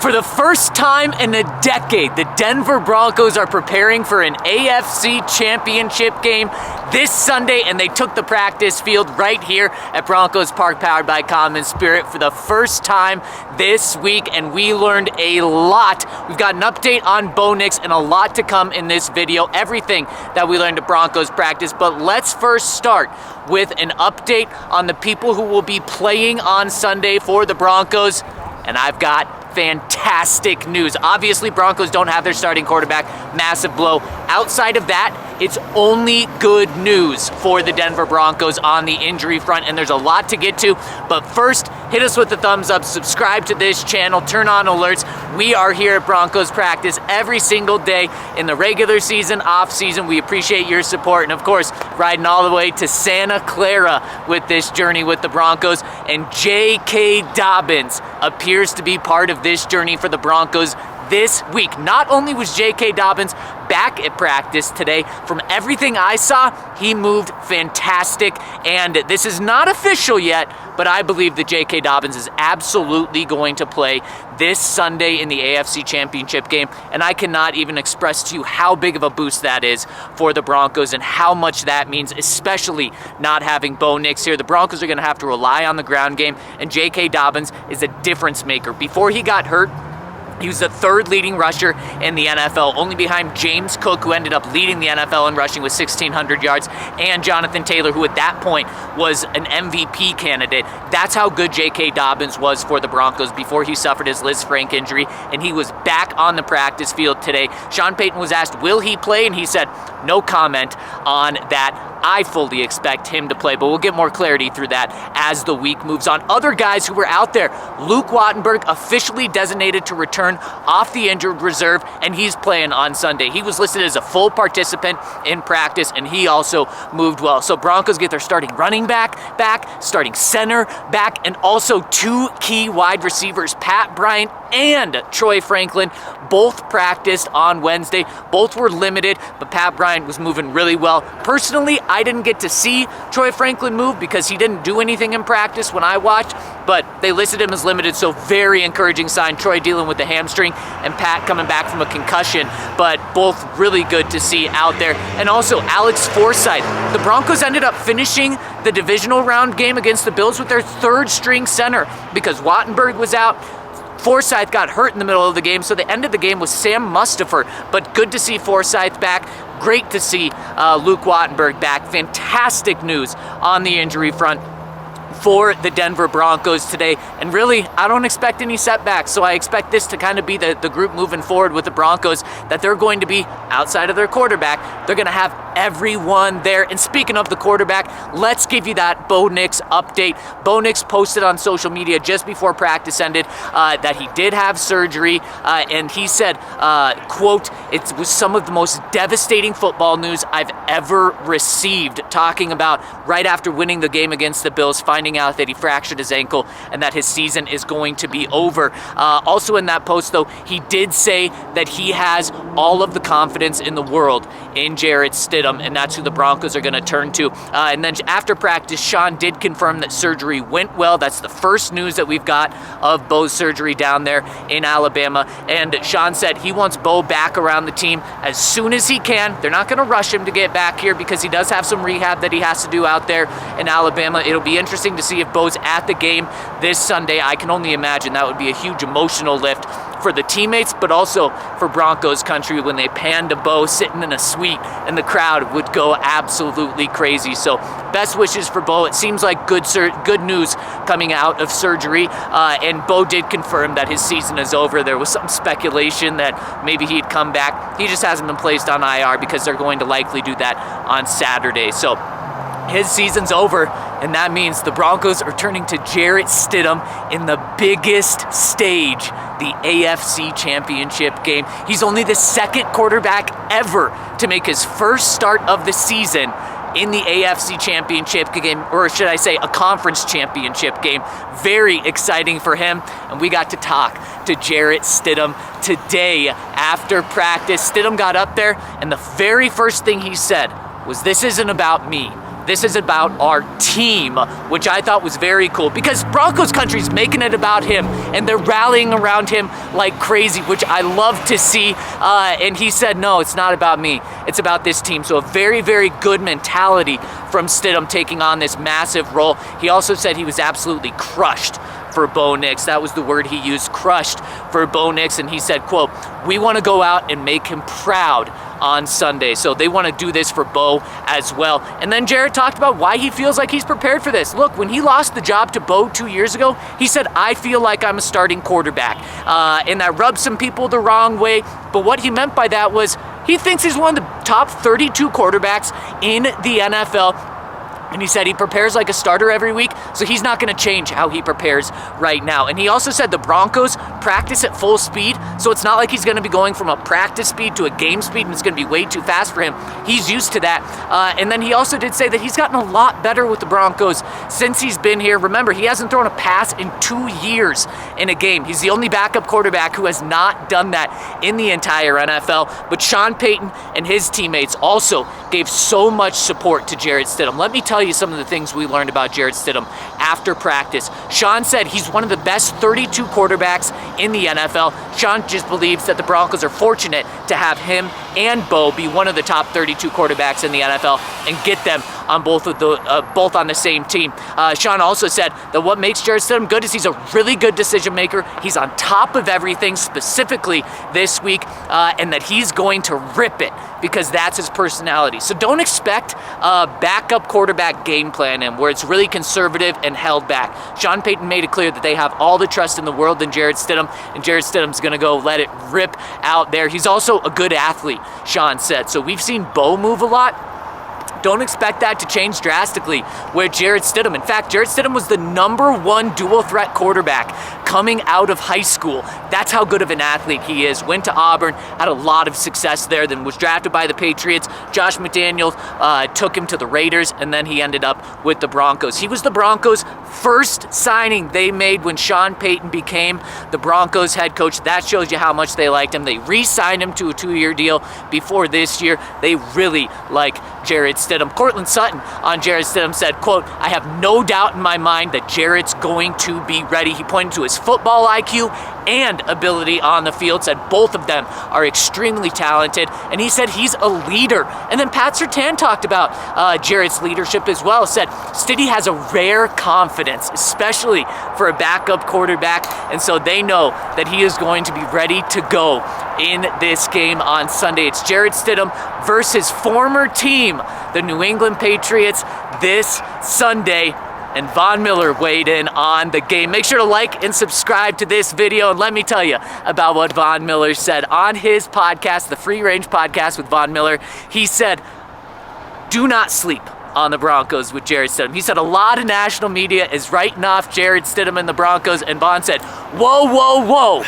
For the first time in a decade, the Denver Broncos are preparing for an AFC Championship game this Sunday, and they took the practice field right here at Broncos Park, powered by Common Spirit, for the first time this week, and we learned a lot. We've got an update on Bo Nix and a lot to come in this video, everything that we learned at Broncos Practice. But let's first start with an update on the people who will be playing on Sunday for the Broncos, and I've got fantastic news. Obviously, Broncos don't have their starting quarterback. Massive blow. Outside of that, it's only good news for the Denver Broncos on the injury front, and there's a lot to get to. But first, hit us with the thumbs up, subscribe to this channel, turn on alerts. We are here at Broncos Practice every single day in the regular season, off season. We appreciate your support, and of course, riding all the way to Santa Clara with this journey with the Broncos. And J.K. Dobbins appears to be part of this journey for the Broncos this week. Not only was J.K. Dobbins back at practice today, from everything I saw, he moved fantastic. And this is not official yet, but I believe that J.K. Dobbins is absolutely going to play this Sunday in the AFC Championship game. And I cannot even express to you how big of a boost that is for the Broncos and how much that means, especially not having Bo Nix here. The Broncos are going to have to rely on the ground game, and J.K. Dobbins is a difference maker. Before he got hurt, he was the third leading rusher in the NFL, only behind James Cook, who ended up leading the NFL in rushing with 1,600 yards, and Jonathan Taylor, who at that point was an MVP candidate. That's how good J.K. Dobbins was for the Broncos before he suffered his Liz Frank injury, and he was back on the practice field today. Sean Payton was asked, will he play? And he said, no comment on that. I fully expect him to play, but we'll get more clarity through that as the week moves on. Other guys who were out there, Luke Wattenberg officially designated to return off the injured reserve, and he's playing on Sunday. He was listed as a full participant in practice, and he also moved well. So Broncos get their starting running back, starting center back, and also two key wide receivers, Pat Bryant and Troy Franklin, both practiced on Wednesday. Both were limited, but Pat Bryant was moving really well. Personally, I didn't get to see Troy Franklin move because he didn't do anything in practice when I watched, but they listed him as limited, so very encouraging sign. Troy dealing with the hamstring and Pat coming back from a concussion, but both really good to see out there. And also Alex Forsythe. The Broncos ended up finishing the divisional round game against the Bills with their third string center because Wattenberg was out. Forsythe got hurt in the middle of the game, so they ended the game with Sam Mustipher, but good to see Forsythe back. Great to see Luke Wattenberg back. Fantastic news on the injury front for the Denver Broncos today. And really, I don't expect any setbacks, so I expect this to kind of be the group moving forward with the Broncos, that they're going to be, outside of their quarterback, they're going to have everyone there. And speaking of the quarterback, let's give you that Bo Nix update. Bo Nix posted on social media just before practice ended that he did have surgery, and he said, quote, it was some of the most devastating football news I've ever received, talking about right after winning the game against the Bills, finding out that he fractured his ankle and that his season is going to be over. Also in that post, though, he did say that he has all of the confidence in the world in Jarrett Stidham, and that's who the Broncos are going to turn to. And then after practice, Sean did confirm that surgery went well. That's the first news that we've got of Bo's surgery down there in Alabama. And Sean said he wants Bo back around the team as soon as he can. They're not going to rush him to get back here because he does have some rehab that he has to do out there in Alabama. It'll be interesting to see if Bo's at the game this Sunday. I can only imagine that would be a huge emotional lift for the teammates, but also for Broncos Country when they pan to Bo sitting in a suite, and the crowd would go absolutely crazy. So best wishes for Bo. It seems like good news coming out of surgery, and Bo did confirm that his season is over. There was some speculation that maybe he'd come back. He just hasn't been placed on IR because they're going to likely do that on Saturday. So his season's over, and that means the Broncos are turning to Jarrett Stidham in the biggest stage, the AFC Championship game. He's only the second quarterback ever to make his first start of the season in the AFC Championship game, or should I say a conference championship game. Very exciting for him, and we got to talk to Jarrett Stidham today after practice. Stidham got up there, and the very first thing he said was, "This isn't about me. this is about our team, which I thought was very cool because Broncos Country's making it about him and they're rallying around him like crazy, which I love to see. And he said, no, it's not about me. It's about this team. So a very, very good mentality from Stidham taking on this massive role. He also said he was absolutely crushed for Bo Nix. That was the word he used, crushed for Bo Nix. And he said, quote, we want to go out and make him proud on Sunday. So they want to do this for Bo as well. And then Jarrett talked about why he feels like he's prepared for this. Look, when he lost the job to Bo 2 years ago, he said, I feel like I'm a starting quarterback. And that rubbed some people the wrong way. But what he meant by that was he thinks he's one of the top 32 quarterbacks in the NFL. And he said he prepares like a starter every week, so he's not going to change how he prepares right now. And he also said the Broncos practice at full speed, so it's not like he's going to be going from a practice speed to a game speed, and it's going to be way too fast for him. He's used to that. And then he also did say that he's gotten a lot better with the Broncos since he's been here. Remember, he hasn't thrown a pass in 2 years in a game. He's the only backup quarterback who has not done that in the entire NFL. But Sean Payton and his teammates also gave so much support to Jarrett Stidham. Let me tell you some of the things we learned about Jarrett Stidham after practice. Sean said he's one of the best 32 quarterbacks in the NFL. Sean just believes that the Broncos are fortunate to have him and Bo be one of the top 32 quarterbacks in the NFL and get them on both on the same team. Sean also said that what makes Jarrett Stidham good is he's a really good decision maker. He's on top of everything, specifically this week, and that he's going to rip it because that's his personality. So don't expect a backup quarterback game plan in where it's really conservative and held back. Sean Payton made it clear that they have all the trust in the world in Jarrett Stidham, and Jarrett Stidham's going to go let it rip out there. He's also a good athlete, Sean said. So we've seen Bo move a lot. Don't expect that to change drastically with Jarrett Stidham. In fact, Jarrett Stidham was the #1 dual threat quarterback coming out of high school. That's how good of an athlete he is. Went to Auburn, had a lot of success there, then was drafted by the Patriots. Josh McDaniels took him to the Raiders, and then he ended up with the Broncos. He was the Broncos' first signing they made when Sean Payton became the Broncos head coach. That shows you how much they liked him. They re-signed him to a 2-year deal before this year. They really like Jarrett Stidham. Cortland Sutton on Jarrett Stidham said, quote, I have no doubt in my mind that Jarrett's going to be ready. He pointed to his football IQ and ability on the field, said both of them are extremely talented, and he said he's a leader. And then Pat Surtain talked about Jarrett's leadership as well, said Stiddy has a rare confidence, especially for a backup quarterback, and so they know that he is going to be ready to go in this game on Sunday. It's Jarrett Stidham versus former team, the New England Patriots, this Sunday. And Von Miller weighed in on the game. Make sure to like and subscribe to this video. And let me tell you about what Von Miller said on his podcast, the Free Range Podcast with Von Miller. He said, do not sleep on the Broncos with Jarrett Stidham. He said a lot of national media is writing off Jarrett Stidham and the Broncos. And Von said, whoa, whoa, whoa.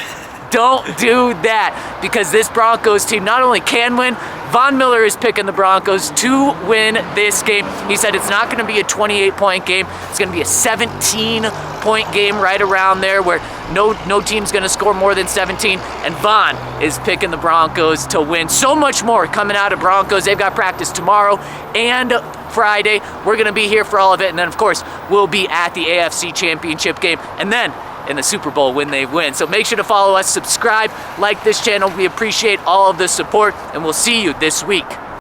Don't do that, because this Broncos team not only can win, Von Miller is picking the Broncos to win this game. He said it's not going to be a 28-point game. It's going to be a 17-point game right around there where no team's going to score more than 17. And Von is picking the Broncos to win. So much more coming out of Broncos. They've got practice tomorrow and Friday. We're going to be here for all of it. And then, of course, we'll be at the AFC Championship game. And then in the Super Bowl when they win. So make sure to follow us, subscribe, like this channel. We appreciate all of the support, and we'll see you this week.